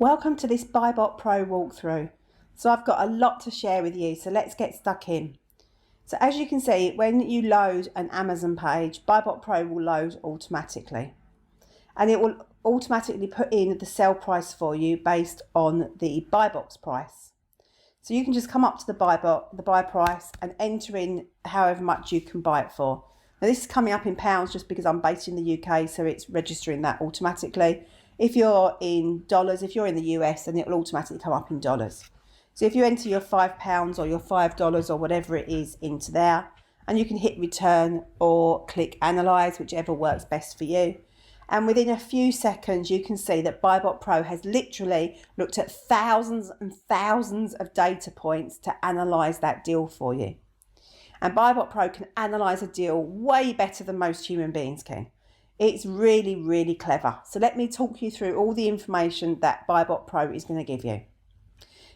Welcome to this BuyBotPro walkthrough. So I've got a lot to share with you, so let's get stuck in. So as you can see, when you load an Amazon page, BuyBotPro will load automatically. And it will automatically put in the sell price for you based on the buy box price. So you can just come up to the buy price and enter in however much you can buy it for. Now this is coming up in pounds just because I'm based in the UK, so it's registering that automatically. If you're in dollars, if you're in the US, then it will automatically come up in dollars. So if you enter your £5 or your $5 or whatever it is into there, and you can hit return or click analyze, whichever works best for you. And within a few seconds, you can see that BuyBotPro has literally looked at thousands and thousands of data points to analyze that deal for you. And BuyBotPro can analyze a deal way better than most human beings can. It's really, really clever. So let me talk you through all the information that BuyBotPro is going to give you.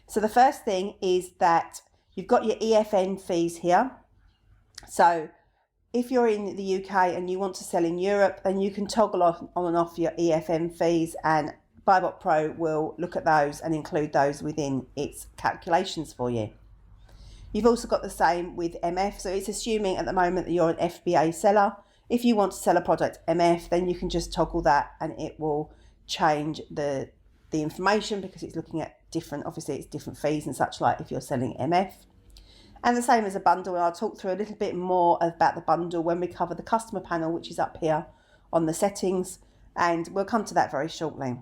So the first thing is that you've got your EFN fees here. So if you're in the UK and you want to sell in Europe, then you can toggle on and off your EFN fees, and BuyBotPro will look at those and include those within its calculations for you. You've also got the same with MF. So it's assuming at the moment that you're an FBA seller. If you want to sell a product MF, then you can just toggle that and it will change the information because it's looking at different, obviously it's different fees and such like if you're selling MF. And the same as a bundle, and I'll talk through a little bit more about the bundle when we cover the customer panel, which is up here on the settings, and we'll come to that very shortly.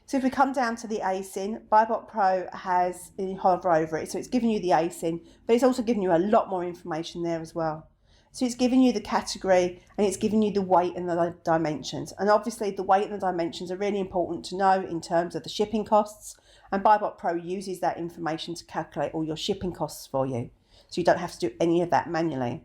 So if we come down to the ASIN, BuyBotPro has, you hover over it, so it's giving you the ASIN, but it's also giving you a lot more information there as well. So it's giving you the category and it's giving you the weight and the dimensions. And obviously the weight and the dimensions are really important to know in terms of the shipping costs. And BuyBotPro uses that information to calculate all your shipping costs for you. So you don't have to do any of that manually.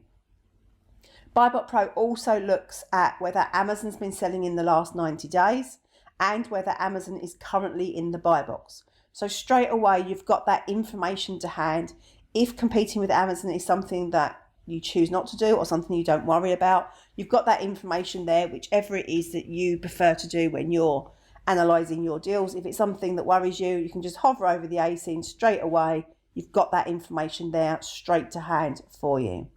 BuyBotPro also looks at whether Amazon's been selling in the last 90 days and whether Amazon is currently in the buy box. So straight away, you've got that information to hand. If competing with Amazon is something that you choose not to do or something you don't worry about, you've got that information there, whichever it is that you prefer to do when you're analysing your deals. If it's something that worries you, you can just hover over the ASIN straight away. You've got that information there straight to hand for you.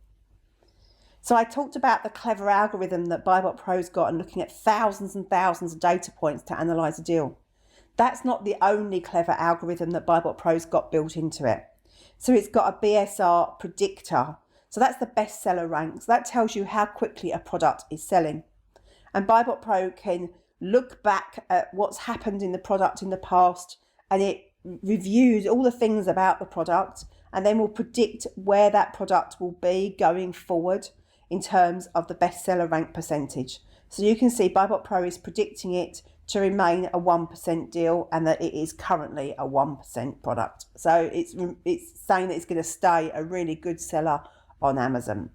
So I talked about the clever algorithm that BuyBotPro's got and looking at thousands and thousands of data points to analyse a deal. That's not the only clever algorithm that BuyBotPro's got built into it. So it's got a BSR predictor. So that's the bestseller rank. So that tells you how quickly a product is selling. And BuyBotPro can look back at what's happened in the product in the past, and it reviews all the things about the product and then will predict where that product will be going forward in terms of the bestseller rank percentage. So you can see BuyBotPro is predicting it to remain a 1% deal and that it is currently a 1% product. So it's saying that it's going to stay a really good seller on Amazon.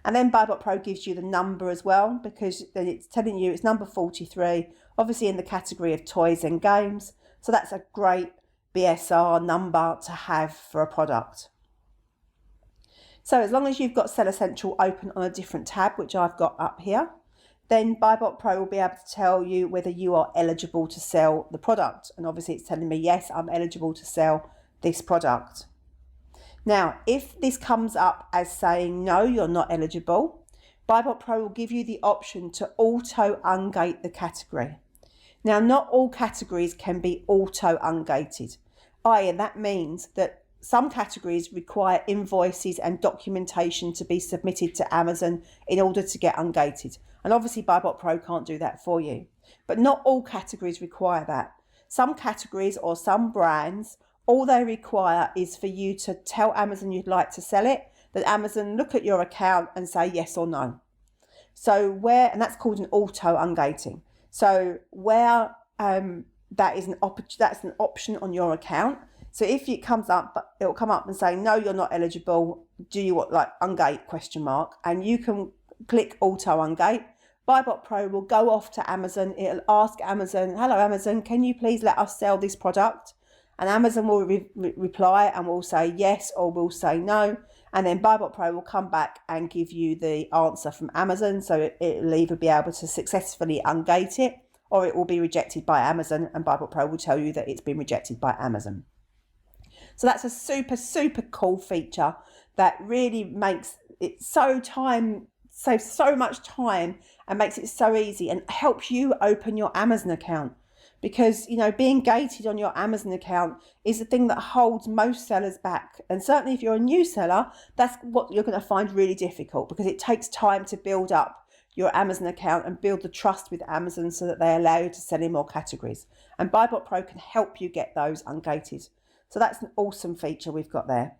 And then BuyBotPro gives you the number as well, because then it's telling you it's number 43, obviously in the category of toys and games. So that's a great BSR number to have for a product. So as long as you've got Seller Central open on a different tab, which I've got up here, then BuyBotPro will be able to tell you whether you are eligible to sell the product. And obviously it's telling me, yes, I'm eligible to sell this product. Now, if this comes up as saying, no, you're not eligible, BuyBotPro will give you the option to auto ungate the category. Now, not all categories can be auto ungated. That means that some categories require invoices and documentation to be submitted to Amazon in order to get ungated. And obviously BuyBotPro can't do that for you. But not all categories require that. Some categories or some brands, all they require is for you to tell Amazon you'd like to sell it, that Amazon look at your account and say yes or no. So and that's called an auto ungating. So where that's an option on your account. So if it comes up, it will come up and say, no, you're not eligible. Do you want ungate ? And you can click auto ungate. BuyBotPro will go off to Amazon. It'll ask Amazon, hello Amazon, can you please let us sell this product? And Amazon will reply and will say yes or will say no. And then BuyBotPro will come back and give you the answer from Amazon. So it'll either be able to successfully ungate it or it will be rejected by Amazon, and BuyBotPro will tell you that it's been rejected by Amazon. So that's a super, super cool feature that really makes it saves so much time and makes it so easy and helps you open your Amazon account. Because, you know, being gated on your Amazon account is the thing that holds most sellers back. And certainly if you're a new seller, that's what you're going to find really difficult, because it takes time to build up your Amazon account and build the trust with Amazon so that they allow you to sell in more categories. And BuyBotPro can help you get those ungated. So that's an awesome feature we've got there.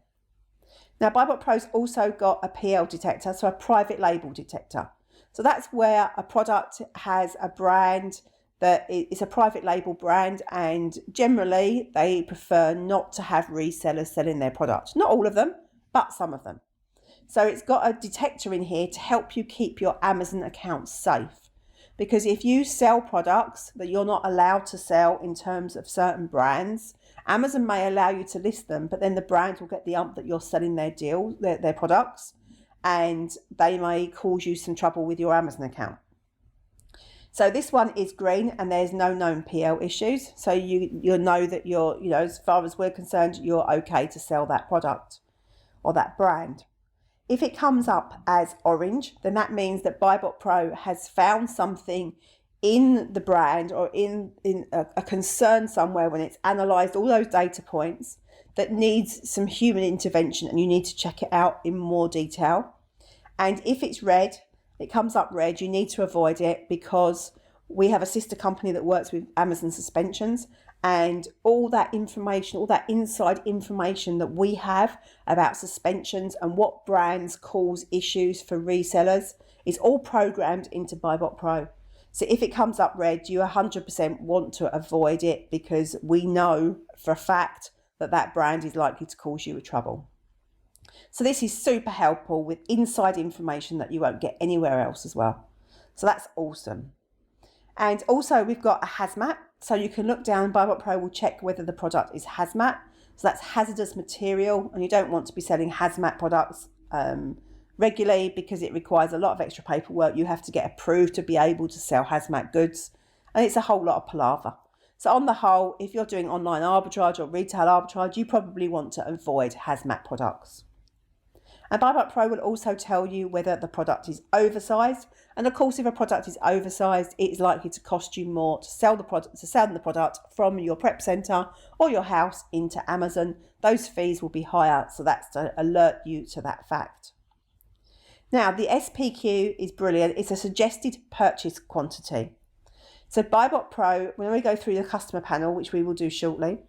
Now, BuyBotPro's also got a PL detector, so a private label detector. So that's where a product has a brand that is a private label brand, and generally they prefer not to have resellers selling their product. Not all of them, but some of them. So it's got a detector in here to help you keep your Amazon account safe. Because if you sell products that you're not allowed to sell in terms of certain brands, Amazon may allow you to list them, but then the brand will get the ump that you're selling their products, and they may cause you some trouble with your Amazon account. So this one is green and there's no known PL issues. So you'll know that you're, you know, as far as we're concerned, you're okay to sell that product or that brand. If it comes up as orange, then that means that BuyBotPro has found something in the brand or in a concern somewhere when it's analysed all those data points that needs some human intervention, and you need to check it out in more detail. And if it's red, it comes up red, you need to avoid it, because we have a sister company that works with Amazon suspensions, and all that information, all that inside information that we have about suspensions and what brands cause issues for resellers is all programmed into BuyBotPro. So if it comes up red, you 100% want to avoid it, because we know for a fact that that brand is likely to cause you trouble. So this is super helpful with inside information that you won't get anywhere else as well. So that's awesome. And also we've got a hazmat. So you can look down, BuyBotPro will check whether the product is hazmat. So that's hazardous material, and you don't want to be selling hazmat products regularly, because it requires a lot of extra paperwork. You have to get approved to be able to sell hazmat goods, and it's a whole lot of palaver. So on the whole, if you're doing online arbitrage or retail arbitrage, you probably want to avoid hazmat products. And BuyBotPro will also tell you whether the product is oversized. And of course, if a product is oversized, it is likely to cost you more to sell the product from your prep center or your house into Amazon. Those fees will be higher, so that's to alert you to that fact. Now, the SPQ is brilliant. It's a suggested purchase quantity. So BuyBotPro, when we go through the customer panel, which we will do shortly,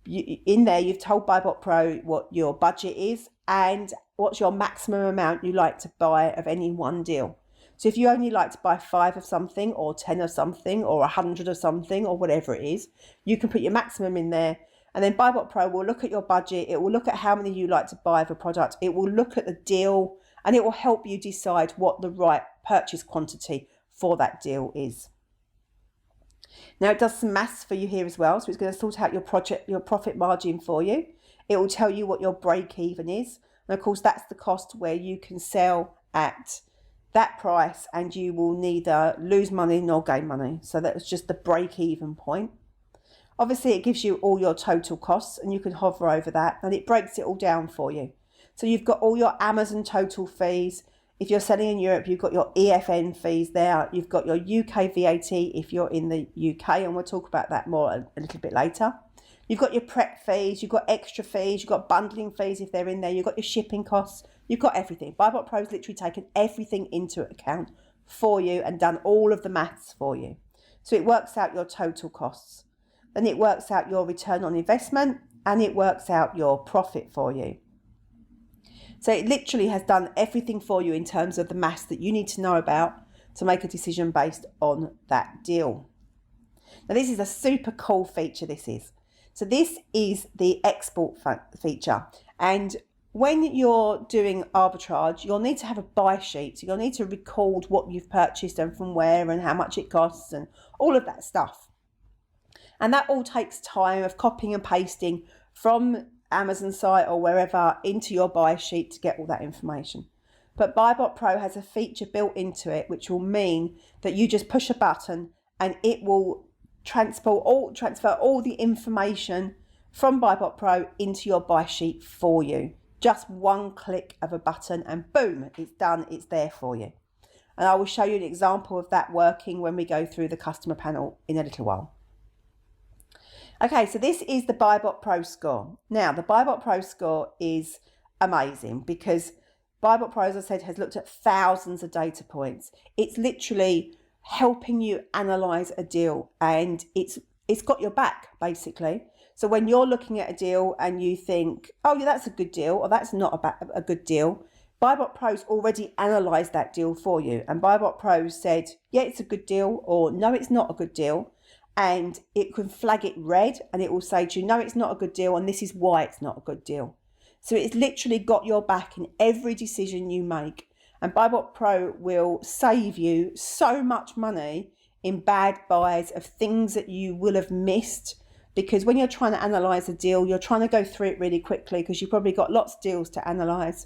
in there you've told BuyBotPro what your budget is and what's your maximum amount you like to buy of any one deal. So if you only like to buy 5 of something or 10 of something or 100 of something or whatever it is, you can put your maximum in there. And then BuyBotPro will look at your budget. It will look at how many you like to buy of a product. It will look at the deal, and it will help you decide what the right purchase quantity for that deal is. Now it does some maths for you here as well. So it's going to sort out your profit margin for you. It will tell you what your break even is. And of course, that's the cost where you can sell at that price and you will neither lose money nor gain money. So that's just the break even point. Obviously, it gives you all your total costs, and you can hover over that, and it breaks it all down for you. So you've got all your Amazon total fees. If you're selling in Europe, you've got your EFN fees there. You've got your UK VAT if you're in the UK, and we'll talk about that more a little bit later. You've got your prep fees, you've got extra fees, you've got bundling fees if they're in there, you've got your shipping costs, you've got everything. BuyBotPro's literally taken everything into account for you and done all of the maths for you. So it works out your total costs. Then it works out your return on investment, and it works out your profit for you. So it literally has done everything for you in terms of the maths that you need to know about to make a decision based on that deal. Now this is a super cool feature, this is. So this is the export feature, and when you're doing arbitrage, you'll need to have a buy sheet. So you'll need to record what you've purchased and from where and how much it costs and all of that stuff. And that all takes time of copying and pasting from Amazon site or wherever into your buy sheet to get all that information. But BuyBotPro has a feature built into it which will mean that you just push a button and it will transfer all the information from BuyBotPro into your buy sheet for you. Just one click of a button and boom, it's done, it's there for you. And I will show you an example of that working when we go through the customer panel in a little while. Okay, so this is the BuyBotPro score. Now, the BuyBotPro score is amazing because BuyBotPro, as I said, has looked at thousands of data points. It's literally helping you analyze a deal, and it's got your back, basically. So when you're looking at a deal and you think, oh yeah, that's a good deal, or that's not a good deal, BuyBotPro's already analysed that deal for you, and BuyBotPro said, yeah, it's a good deal, or no, it's not a good deal, and it can flag it red, and it will say to you, no, it's not a good deal, and this is why it's not a good deal. So it's literally got your back in every decision you make, and BuyBotPro will save you so much money in bad buys of things that you will have missed, because when you're trying to analyse a deal, you're trying to go through it really quickly because you've probably got lots of deals to analyse.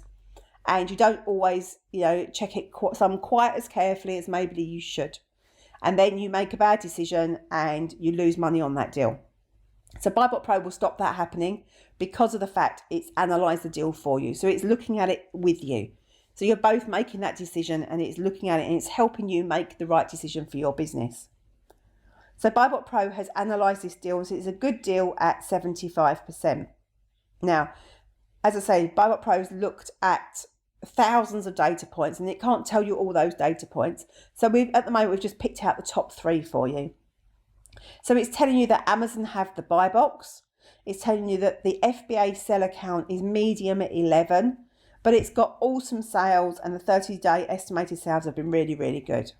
And you don't always, check it quite as carefully as maybe you should. And then you make a bad decision and you lose money on that deal. So BuyBotPro will stop that happening because of the fact it's analysed the deal for you. So it's looking at it with you. So you're both making that decision, and it's looking at it and it's helping you make the right decision for your business. So BuyBotPro has analysed this deal, so it's a good deal at 75%. Now, as I say, BuyBotPro's looked at thousands of data points, and it can't tell you all those data points. So at the moment we've just picked out the top 3 for you. So it's telling you that Amazon have the buy box. It's telling you that the FBA seller count is medium at 11, but it's got awesome sales, and the 30-day estimated sales have been really, really good.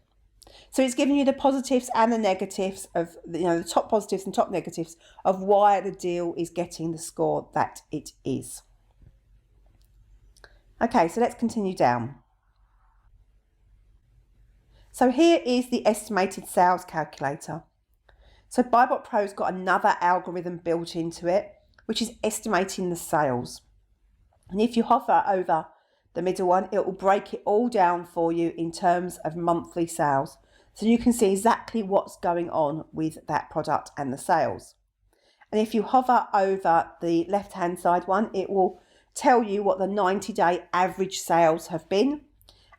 So it's giving you the positives and the negatives of, the top positives and top negatives of why the deal is getting the score that it is. Okay, so let's continue down. So here is the estimated sales calculator. So BuyBotPro's got another algorithm built into it, which is estimating the sales. And if you hover over the middle one, it will break it all down for you in terms of monthly sales. So you can see exactly what's going on with that product and the sales. And if you hover over the left-hand side one, it will tell you what the 90-day average sales have been.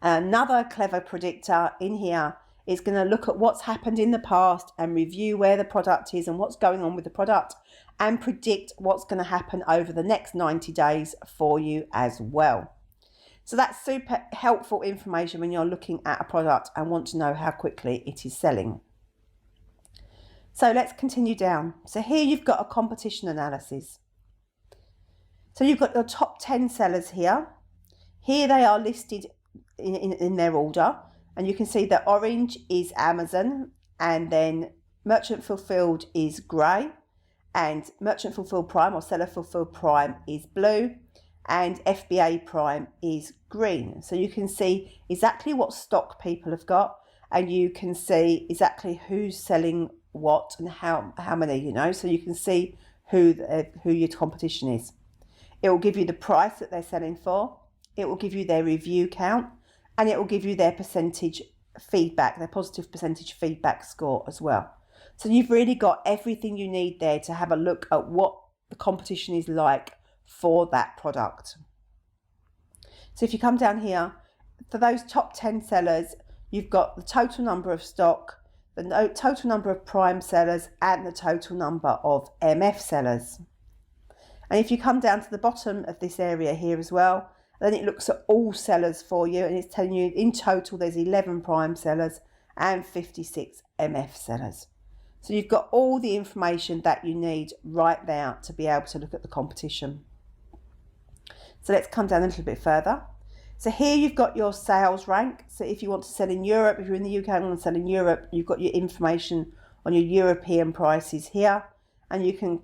Another clever predictor in here is going to look at what's happened in the past and review where the product is and what's going on with the product, and predict what's going to happen over the next 90 days for you as well. So that's super helpful information when you're looking at a product and want to know how quickly it is selling. So let's continue down. So here you've got a competition analysis. So you've got your top 10 sellers here. Here they are listed in their order. And you can see that orange is Amazon, and then Merchant Fulfilled is grey, and Merchant Fulfilled Prime or Seller Fulfilled Prime is blue, and FBA Prime is green. So you can see exactly what stock people have got, and you can see exactly who's selling what and how many, so you can see who your competition is. It will give you the price that they're selling for. It will give you their review count, and it will give you their percentage feedback, their positive percentage feedback score as well. So you've really got everything you need there to have a look at what the competition is like for that product. So if you come down here, for those top 10 sellers, you've got the total number of stock, the total number of prime sellers, and the total number of MF sellers. And if you come down to the bottom of this area here as well, then it looks at all sellers for you, and it's telling you in total there's 11 prime sellers and 56 MF sellers. So you've got all the information that you need right now to be able to look at the competition. So let's come down a little bit further. So here you've got your sales rank. So if you want to sell in Europe, if you're in the UK and want to sell in Europe, you've got your information on your European prices here, and you can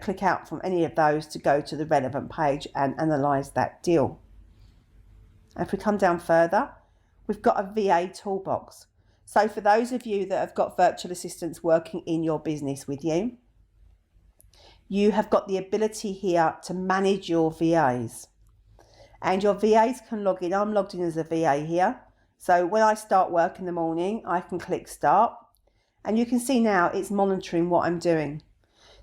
click out from any of those to go to the relevant page and analyse that deal. If we come down further, we've got a VA toolbox. So for those of you that have got virtual assistants working in your business with you, you have got the ability here to manage your VAs. And your VAs can log in. I'm logged in as a VA here. So when I start work in the morning, I can click start. And you can see now it's monitoring what I'm doing.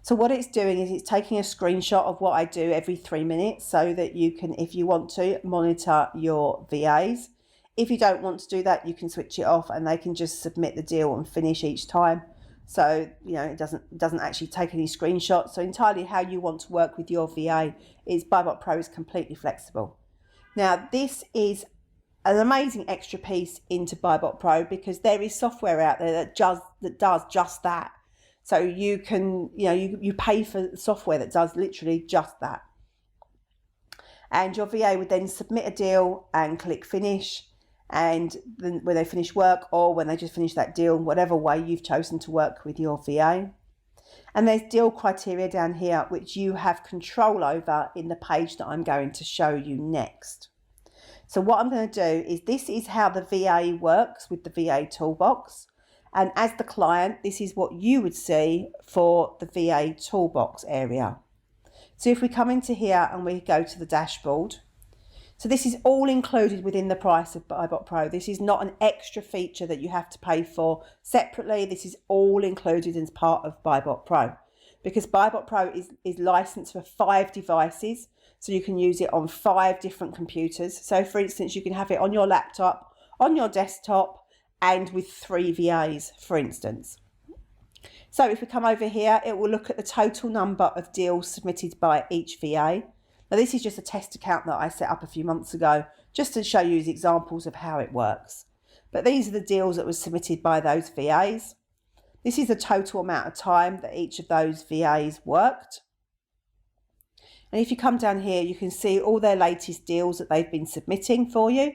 So what it's doing is it's taking a screenshot of what I do every 3 minutes so that you can, if you want to, monitor your VAs. If you don't want to do that, you can switch it off and they can just submit the deal and finish each time. So, you know, it doesn't actually take any screenshots. So entirely how you want to work with your VA is BuyBotPro is completely flexible. Now, this is an amazing extra piece into BuyBotPro because there is software out there that does just that. So you can, you know, you pay for software that does literally just that. And your VA would then submit a deal and click finish. And then when they finish work or when they just finish that deal, whatever way you've chosen to work with your VA. And there's deal criteria down here, which you have control over in the page that I'm going to show you next. So what I'm going to do is this is how the VA works with the VA toolbox. And as the client, this is what you would see for the VA toolbox area. So if we come into here and we go to the dashboard, so this is all included within the price of BuyBotPro. This is not an extra feature that you have to pay for separately. This is all included as part of BuyBotPro because BuyBotPro is licensed for 5 devices. So you can use it on 5 different computers. So for instance, you can have it on your laptop, on your desktop, and with 3 VAs, for instance. So if we come over here, it will look at the total number of deals submitted by each VA. Now this is just a test account that I set up a few months ago, just to show you examples of how it works. But these are the deals that were submitted by those VAs. This is the total amount of time that each of those VAs worked. And if you come down here, you can see all their latest deals that they've been submitting for you.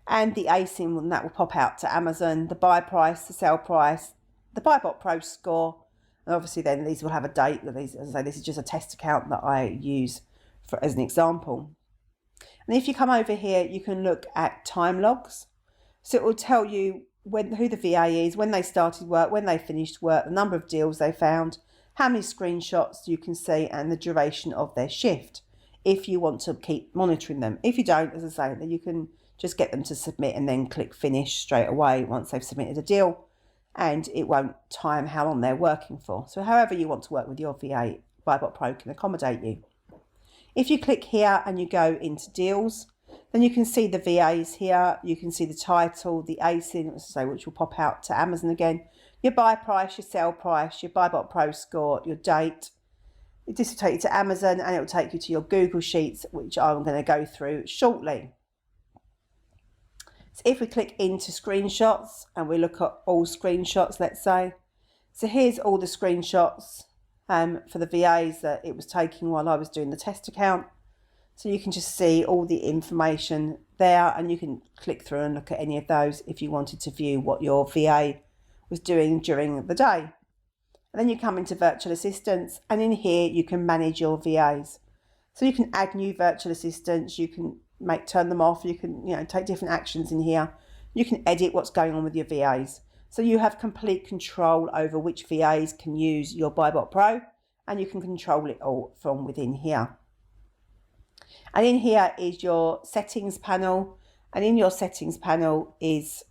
And the ASIN, and that will pop out to Amazon, the buy price, the sell price, the BuyBotPro score. And obviously then these will have a date. As I say, this is just a test account that I use as an example. And if you come over here, you can look at time logs. So it will tell you who the VA is, when they started work, when they finished work, the number of deals they found, how many screenshots you can see, and the duration of their shift, if you want to keep monitoring them. If you don't, as I say, then you can just get them to submit and then click finish straight away once they've submitted a deal, and it won't time how long they're working for. So however you want to work with your VA, BuyBotPro can accommodate you. If you click here and you go into deals, then you can see the VAs here. You can see the title, the ASIN, which will pop out to Amazon again, your buy price, your sell price, your BuyBotPro score, your date. This will take you to Amazon and it will take you to your Google Sheets, which I'm going to go through shortly. So if we click into screenshots and we look at all screenshots, let's say, so here's all the screenshots for the VAs that it was taking while I was doing the test account. So you can just see all the information there and you can click through and look at any of those if you wanted to view what your VA was doing during the day. And then you come into virtual assistants, and in here you can manage your VAs. So you can add new virtual assistants, you can turn them off, you can take different actions in here. You can edit what's going on with your VAs. So you have complete control over which VAs can use your BuyBotPro, and you can control it all from within here. And in here is your settings panel, and in your settings panel is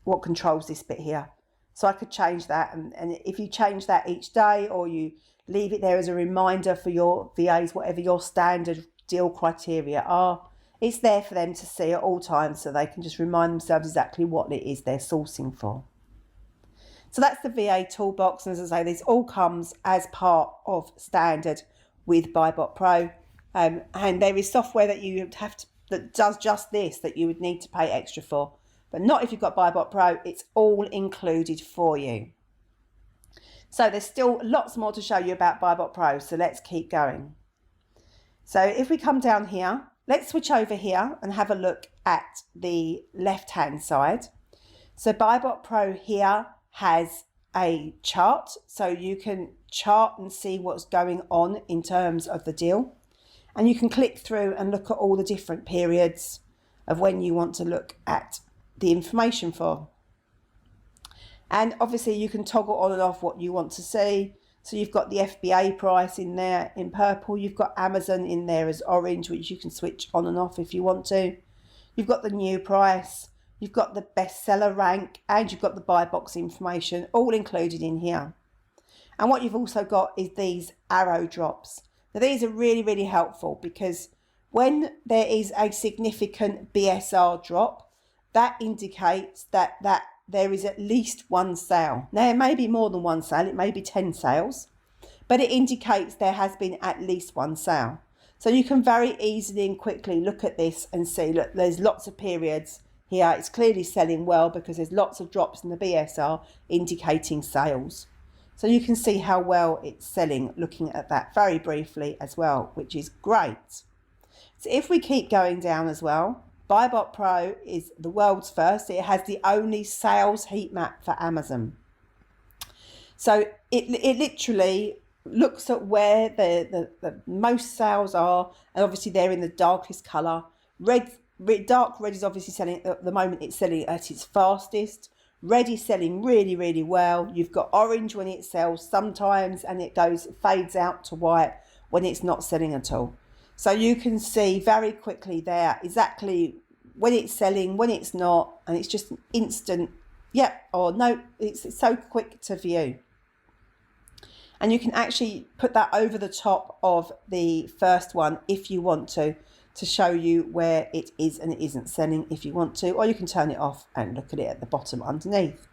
what controls this bit here. So I could change that, and if you change that each day or you leave it there as a reminder for your VAs, whatever your standard deal criteria are, it's there for them to see at all times so they can just remind themselves exactly what it is they're sourcing for. So that's the VA toolbox, and as I say, this all comes as part of standard with BuyBotPro, and there is software that you have to that does just this that you would need to pay extra for. But not if you've got BuyBotPro, it's all included for you. So there's still lots more to show you about BuyBotPro, so let's keep going. So if we come down here, let's switch over here and have a look at the left-hand side. So BuyBotPro here has a chart, so you can chart and see what's going on in terms of the deal. And you can click through and look at all the different periods of when you want to look at the information for. And obviously you can toggle on and off what you want to see. So you've got the FBA price in there in purple. You've got Amazon in there as orange, which you can switch on and off if you want to. You've got the new price, you've got the bestseller rank, and you've got the buy box information all included in here. And what you've also got is these arrow drops. Now these are really, really helpful because when there is a significant BSR drop, that indicates that there is at least one sale. Now it may be more than one sale, it may be 10 sales, but it indicates there has been at least one sale. So you can very easily and quickly look at this and see, look, there's lots of periods here. It's clearly selling well because there's lots of drops in the BSR indicating sales. So you can see how well it's selling looking at that very briefly as well, which is great. So if we keep going down as well, BuyBotPro is the world's first. It has the only sales heat map for Amazon. So it literally looks at where the most sales are, and obviously they're in the darkest colour. Dark red is obviously selling at the moment, it's selling at its fastest. Red is selling really, really well. You've got orange when it sells sometimes, and it fades out to white when it's not selling at all. So you can see very quickly there exactly when it's selling, when it's not, and it's just an instant, yep, or no, it's so quick to view. And you can actually put that over the top of the first one if you want to show you where it is and it isn't selling if you want to, or you can turn it off and look at it at the bottom underneath.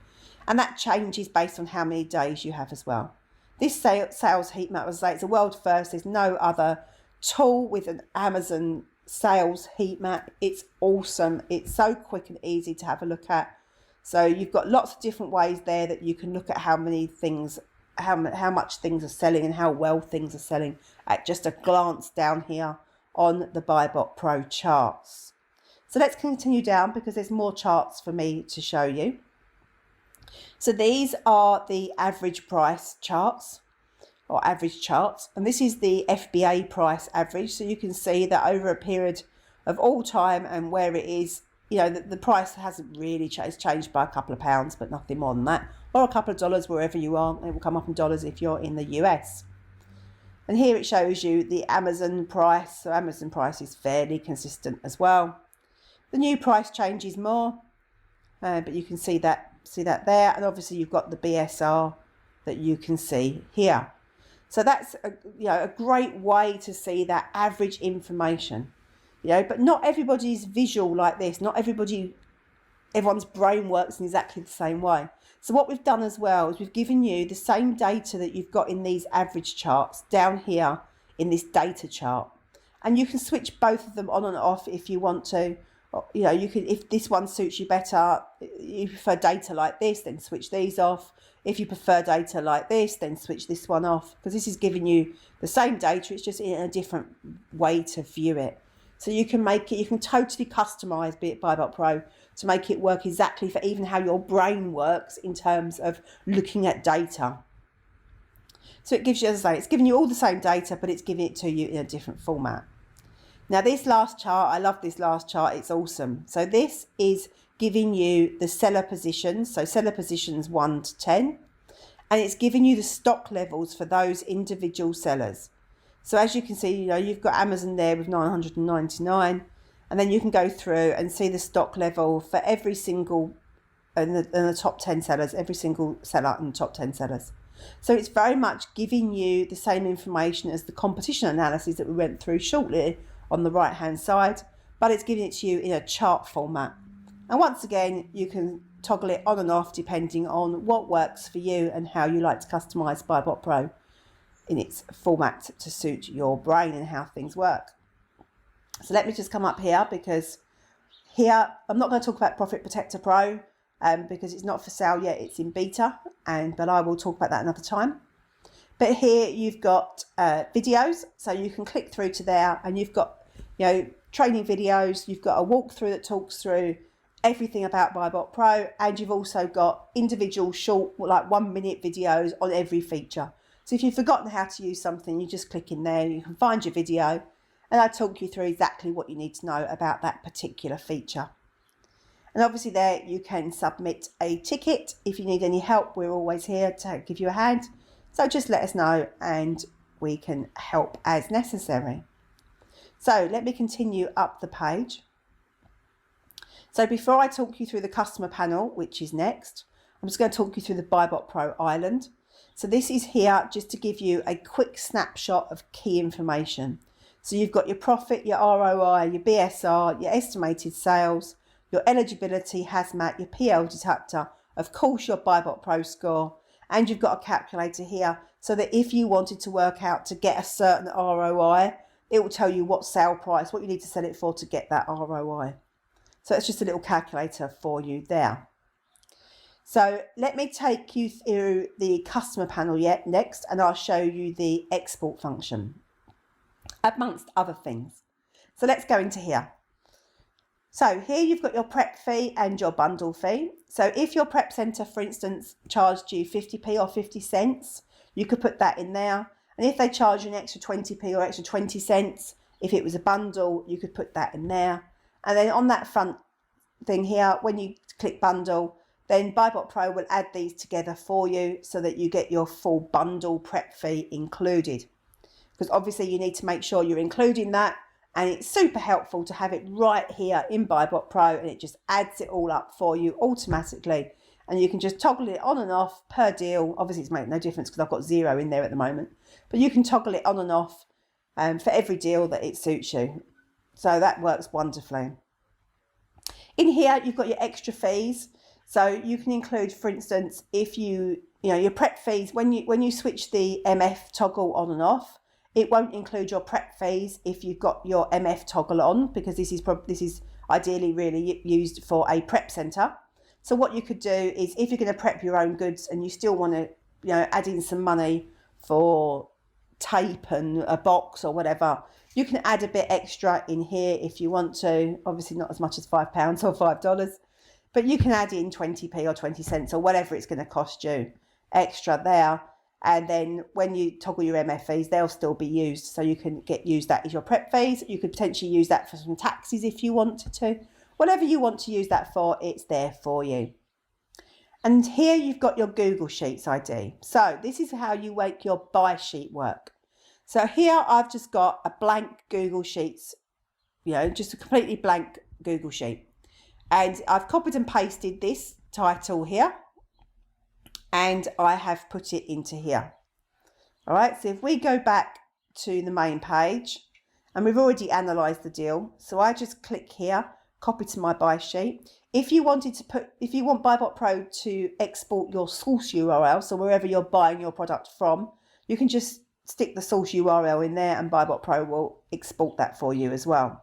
And that changes based on how many days you have as well. This sales heat map, as I say, it's a world first. There's no other tool with an Amazon sales heat map. It's awesome. It's so quick and easy to have a look at. So you've got lots of different ways there that you can look at how many things, how much things are selling and how well things are selling at just a glance down here on the BuyBotPro charts. So let's continue down because there's more charts for me to show you. So these are the average price charts or average charts, and this is the FBA price average. So you can see that over a period of all time and where it is, you know, the price hasn't really changed by a couple of pounds, but nothing more than that, or a couple of dollars wherever you are. It will come up in dollars if you're in the US. And here it shows you the Amazon price. So Amazon price is fairly consistent as well. The new price changes more, but you can see that there. And obviously you've got the BSR that you can see here. So that's a great way to see that average information. But not everybody's visual like this. Not everyone's brain works in exactly the same way. So what we've done as well is we've given you the same data that you've got in these average charts down here in this data chart. And you can switch both of them on and off if you want to. You can, if this one suits you better, you prefer data like this, then switch these off. If you prefer data like this, then switch this one off, because this is giving you the same data, it's just in a different way to view it. So you can make it, you can totally customize BuyBotPro to make it work exactly for even how your brain works in terms of looking at data. So it gives you, as I say, it's giving you all the same data, but it's giving it to you in a different format. Now this last chart, I love this last chart, it's awesome. So this is giving you the seller positions, so seller positions 1 to 10, and it's giving you the stock levels for those individual sellers. So as you can see, you've got Amazon there with 999, and then you can go through and see the stock level for every single, and the top 10 sellers, every single seller in the top 10 sellers. So it's very much giving you the same information as the competition analysis that we went through shortly on the right hand side, but it's giving it to you in a chart format. And once again, you can toggle it on and off depending on what works for you and how you like to customize BuyBotPro in its format to suit your brain and how things work. So let me just come up here, because here I'm not going to talk about Profit Protector Pro because it's not for sale yet, it's in beta, but I will talk about that another time. But here you've got videos, so you can click through to there, and you've got training videos, you've got a walkthrough that talks through everything about BuyBotPro, and you've also got individual short, like 1 minute videos on every feature. So if you've forgotten how to use something, you just click in there, you can find your video, and I talk you through exactly what you need to know about that particular feature. And obviously there you can submit a ticket. If you need any help, we're always here to give you a hand. So just let us know and we can help as necessary. So let me continue up the page. So before I talk you through the customer panel, which is next, I'm just going to talk you through the BuyBotPro island. So this is here just to give you a quick snapshot of key information. So you've got your profit, your ROI, your BSR, your estimated sales, your eligibility, hazmat, your PL deductor, of course your BuyBotPro score, and you've got a calculator here so that if you wanted to work out to get a certain ROI, it will tell you what sale price, what you need to sell it for to get that ROI. So it's just a little calculator for you there. So let me take you through the customer panel next, and I'll show you the export function, amongst other things. So let's go into here. So here you've got your prep fee and your bundle fee. So if your prep centre, for instance, charged you 50p or 50 cents, you could put that in there. And if they charge you an extra 20p or extra 20 cents, if it was a bundle, you could put that in there. And then on that front thing here, when you click bundle, then BuyBotPro will add these together for you so that you get your full bundle prep fee included. Because obviously you need to make sure you're including that, and it's super helpful to have it right here in BuyBotPro, and it just adds it all up for you automatically. And you can just toggle it on and off per deal. Obviously it's making no difference because I've got 0 in there at the moment, but you can toggle it on and off for every deal that it suits you. So that works wonderfully. In here, you've got your extra fees. So you can include, for instance, if your prep fees, when you switch the MF toggle on and off, it won't include your prep fees if you've got your MF toggle on, because this is ideally really used for a prep centre. So what you could do is, if you're going to prep your own goods and you still want to, add in some money for tape and a box or whatever, you can add a bit extra in here if you want to. Obviously not as much as £5 or $5, but you can add in 20p or 20 cents or whatever it's going to cost you extra there. And then when you toggle your MF fees, they'll still be used. So you can use that as your prep fees. You could potentially use that for some taxes if you wanted to. Whatever you want to use that for, it's there for you. And here you've got your Google Sheets ID. So this is how you make your buy sheet work. So here I've just got a blank Google Sheets, just a completely blank Google Sheet. And I've copied and pasted this title here, and I have put it into here. All right, so if we go back to the main page, and we've already analysed the deal, so I just click here, copy to my buy sheet. If you want BuyBotPro to export your source URL, so wherever you're buying your product from, you can just stick the source URL in there and BuyBotPro will export that for you as well.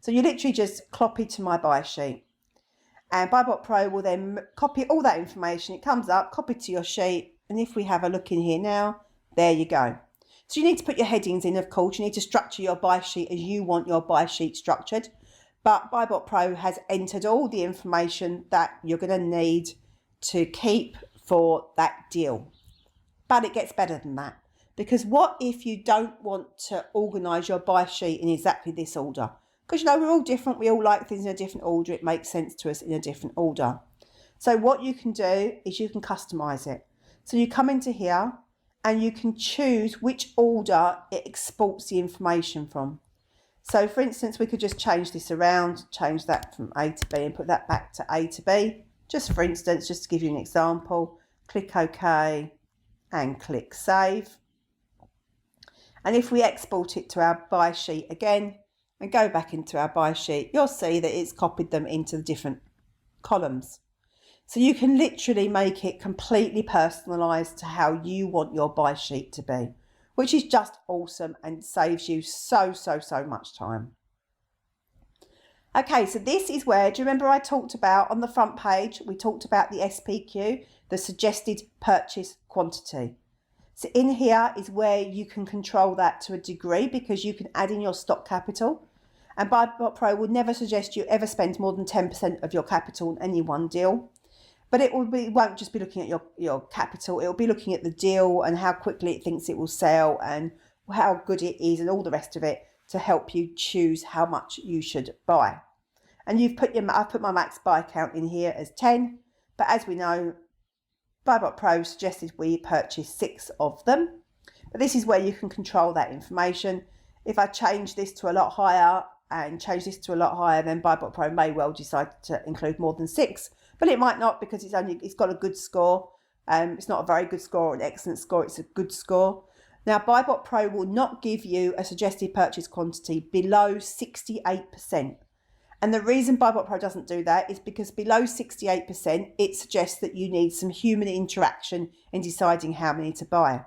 So you literally just copy to my buy sheet. And BuyBotPro will then copy all that information. It comes up, copy to your sheet. And if we have a look in here now, there you go. So you need to put your headings in, of course. You need to structure your buy sheet as you want your buy sheet structured. But BuyBotPro has entered all the information that you're going to need to keep for that deal. But it gets better than that. Because what if you don't want to organise your buy sheet in exactly this order? Because we're all different, we all like things in a different order, it makes sense to us in a different order. So what you can do is you can customise it. So you come into here and you can choose which order it exports the information from. So for instance, we could just change this around, change that from A to B and put that back to A to B. Just for instance, just to give you an example, click OK and click Save. And if we export it to our buy sheet again, and go back into our buy sheet, you'll see that it's copied them into the different columns. So you can literally make it completely personalised to how you want your buy sheet to be, which is just awesome and saves you so much time. Okay, so this is where, do you remember I talked about on the front page, we talked about the SPQ, the suggested purchase quantity. So in here is where you can control that to a degree, because you can add in your stock capital. And BuyBotPro would never suggest you ever spend more than 10% of your capital on any one deal. But it won't just be looking at your capital, it will be looking at the deal and how quickly it thinks it will sell and how good it is and all the rest of it to help you choose how much you should buy. And I've put my max buy count in here as 10, but as we know, BuyBotPro suggested we purchase 6 of them. But this is where you can control that information. If I change this to a lot higher, and change this to a lot higher, then BuyBotPro may well decide to include more than 6, but it might not, because it's got a good score. It's not a very good score or an excellent score, it's a good score. Now, BuyBotPro will not give you a suggested purchase quantity below 68%. And the reason BuyBotPro doesn't do that is because below 68%, it suggests that you need some human interaction in deciding how many to buy.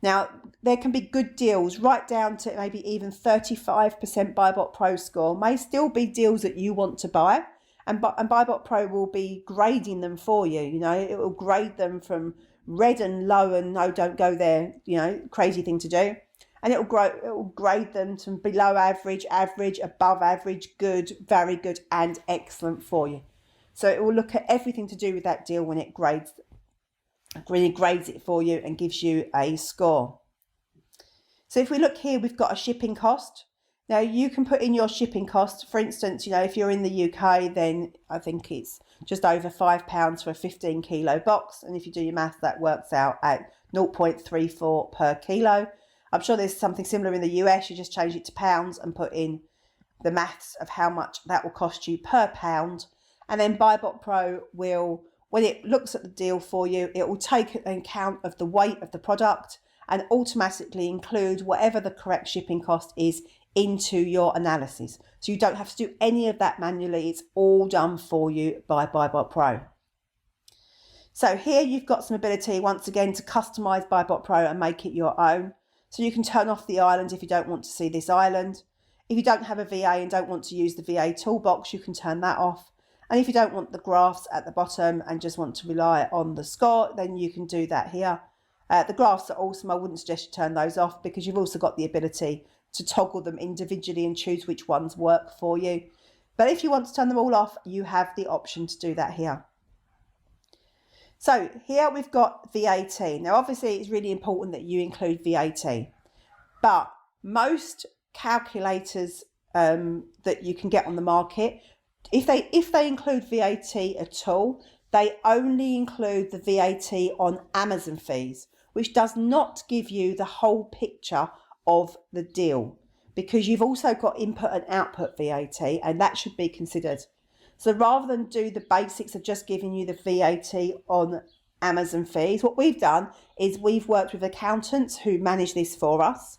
Now, there can be good deals right down to maybe even 35% BuyBotPro score may still be deals that you want to buy, and BuyBotPro will be grading them for you. You know, it will grade them from red and low and no, don't go there, you know, crazy thing to do. And it will grade them to below average, average, above average, good, very good, and excellent for you. So it will look at everything to do with that deal when it really grades it for you and gives you a score. So if we look here, we've got a shipping cost. Now you can put in your shipping cost. For instance, you know, if you're in the UK, then I think it's just over £5 for a 15 kilo box. And if you do your math, that works out at 0.34 per kilo. I'm sure there's something similar in the US. You just change it to pounds and put in the maths of how much that will cost you per pound. And then BuyBotPro will, when it looks at the deal for you, it will take account of the weight of the product and automatically include whatever the correct shipping cost is into your analysis. So you don't have to do any of that manually. It's all done for you by BuyBotPro. So here you've got some ability, once again, to customize BuyBotPro and make it your own. So you can turn off the island if you don't want to see this island. If you don't have a VA and don't want to use the VA toolbox, you can turn that off. And if you don't want the graphs at the bottom and just want to rely on the score, then you can do that here. The graphs are awesome. I wouldn't suggest you turn those off, because you've also got the ability to toggle them individually and choose which ones work for you. But if you want to turn them all off, you have the option to do that here. So here we've got VAT. Now, obviously, it's really important that you include VAT, but most calculators that you can get on the market, if they include VAT at all, they only include the VAT on Amazon fees, which does not give you the whole picture of the deal, because you've also got input and output VAT, and that should be considered. So rather than do the basics of just giving you the VAT on Amazon fees, what we've done is we've worked with accountants who manage this for us,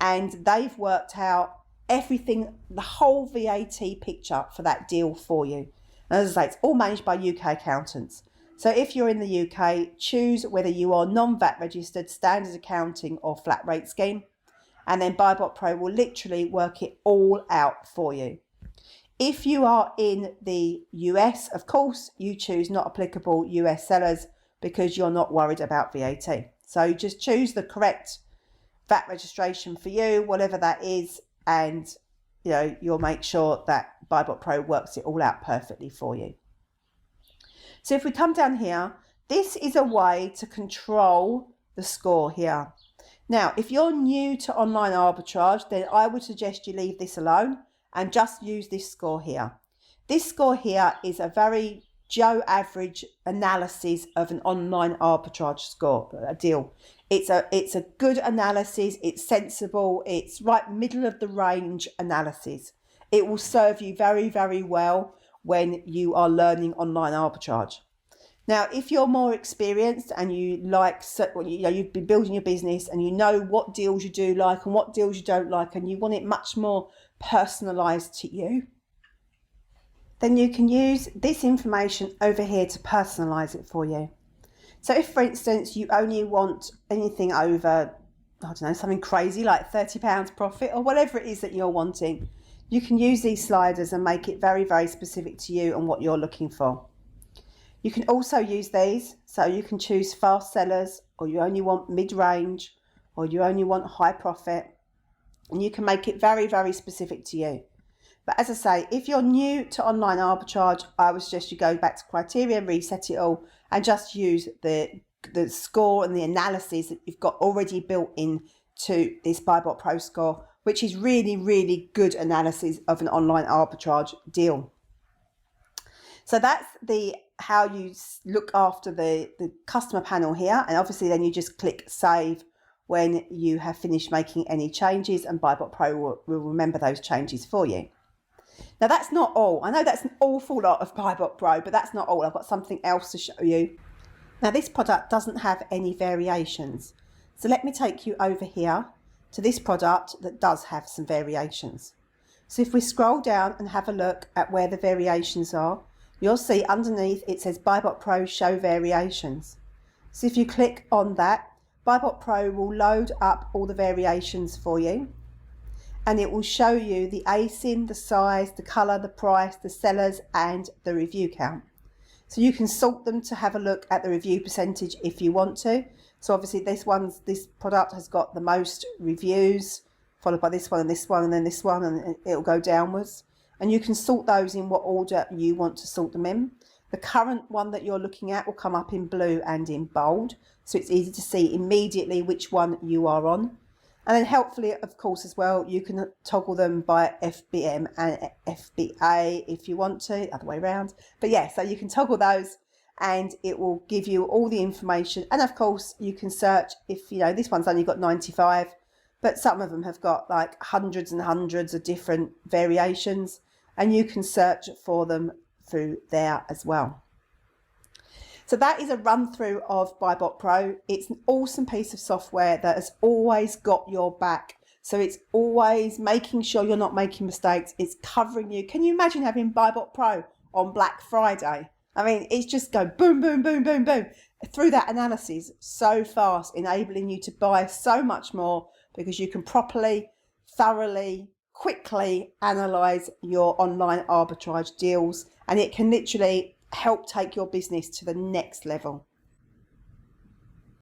and they've worked out everything, the whole VAT picture for that deal for you. And as I say, it's all managed by UK accountants. So if you're in the UK, choose whether you are non-VAT registered, standard accounting or flat rate scheme, and then BuyBotPro will literally work it all out for you. If you are in the US, of course, you choose not applicable US sellers, because you're not worried about VAT. So just choose the correct VAT registration for you, whatever that is, and you know, you'll make sure that BuyBotPro works it all out perfectly for you. So if we come down here, this is a way to control the score here. Now, if you're new to online arbitrage, then I would suggest you leave this alone and just use this score here. This score here is a very Joe average analysis of an online arbitrage score, a deal. It's a good analysis, it's sensible, it's right middle of the range analysis. It will serve you very, very well when you are learning online arbitrage. Now, if you're more experienced and you like, you know, you've been building your business and you know what deals you do like and what deals you don't like, and you want it much more personalized to you, then you can use this information over here to personalize it for you. So if, for instance, you only want anything over, I don't know, something crazy like £30 profit or whatever it is that you're wanting, you can use these sliders and make it very, very specific to you and what you're looking for. You can also use these, so you can choose fast sellers, or you only want mid-range, or you only want high profit, and you can make it very, very specific to you. But as I say, if you're new to online arbitrage, I would suggest you go back to criteria, reset it all, and just use the score and the analysis that you've got already built into this BuyBotPro score, which is really, really good analysis of an online arbitrage deal. So that's how you look after the customer panel here. And obviously then you just click save when you have finished making any changes, and BuyBotPro will remember those changes for you. Now that's not all. I know that's an awful lot of BuyBotPro, but that's not all. I've got something else to show you. Now this product doesn't have any variations. So let me take you over here to this product that does have some variations. So if we scroll down and have a look at where the variations are, you'll see underneath it says BuyBotPro Show Variations. So if you click on that, BuyBotPro will load up all the variations for you, and it will show you the ASIN, the size, the colour, the price, the sellers and the review count. So you can sort them to have a look at the review percentage if you want to. So obviously this product has got the most reviews, followed by this one and this one and then this one, and it'll go downwards. And you can sort those in what order you want to sort them in. The current one that you're looking at will come up in blue and in bold, so it's easy to see immediately which one you are on. And then helpfully, of course, as well, you can toggle them by FBM and FBA if you want to, other way around. But yeah, so you can toggle those and it will give you all the information. And of course, you can search if, you know, this one's only got 95, but some of them have got like hundreds and hundreds of different variations, and you can search for them through there as well. So that is a run through of BuyBotPro. It's an awesome piece of software that has always got your back. So it's always making sure you're not making mistakes. It's covering you. Can you imagine having BuyBotPro on Black Friday? I mean, it's just go boom, boom, boom, boom, boom through that analysis so fast, enabling you to buy so much more because you can properly, thoroughly, quickly analyze your online arbitrage deals, and it can literally help take your business to the next level.